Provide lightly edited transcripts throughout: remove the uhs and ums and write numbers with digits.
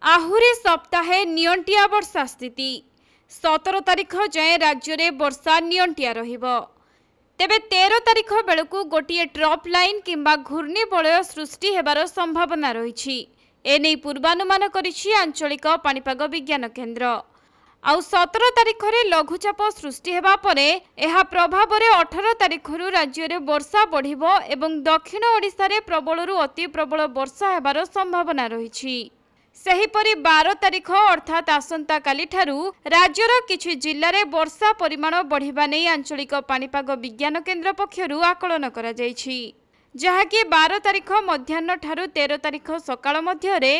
आहुरी सप्ताहे नियंटिया वर्षा स्थिति 17 तारिख जाए राज्य में वर्षा नियंटिया रहिबो। तेबे 13 तारिख बेलू गोटे ट्रप लाइन किंबा घूर्णिबलय सृष्टि हेबार संभावना रही। एने पूर्वानुमान करिछि आंचलिक पाणीपाग विज्ञान केन्द्र। आउ 17 तारिख रे लघुचाप सृष्टि हेबा परे एहा प्रभाव रे 18 तारिख रु राज्य रे वर्षा बढ़िबो एवं दक्षिण ओडिशा रे प्रबलरु अति प्रबल वर्षा हेबार संभावना रही। सेहीपरि 12 तारिख अर्थात आसंता काली ठारू राज्यर किछि जिल्ला रे वर्षा परिमाण बढ़िबा नै आंचलिक पाणीपाग विज्ञान केन्द्र पक्षरु आकलन करा जायछि, जहाकि 12 तारिख मध्याह्न ठारू 13 तारिख सकाळ मध्य रे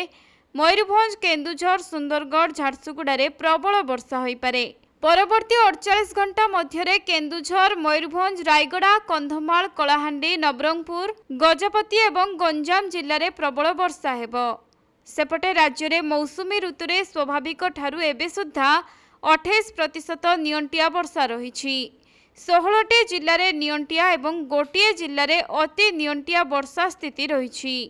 मयूरभंज, केन्दुझर, सुंदरगढ़, झारसुगुड़ा प्रबल वर्षा हो पारे। परवर्ती 48 घंटा मध्य केन्दुझर, मयूरभंज, रायगड़ा, कंधमाल, कलाहांडी, नवरंगपुर, गजपति एवं गंजाम जिले में प्रबल वर्षा हेबो। सेपटे राज्य में मौसुमी ऋतु रे स्वाभाविक ठारू एबे सुद्धा 28% नियंटिया वर्षा रही। 16टी जिले में नियंटिया एवं गोटे जिले में अति नियंटिया वर्षा स्थिति रही।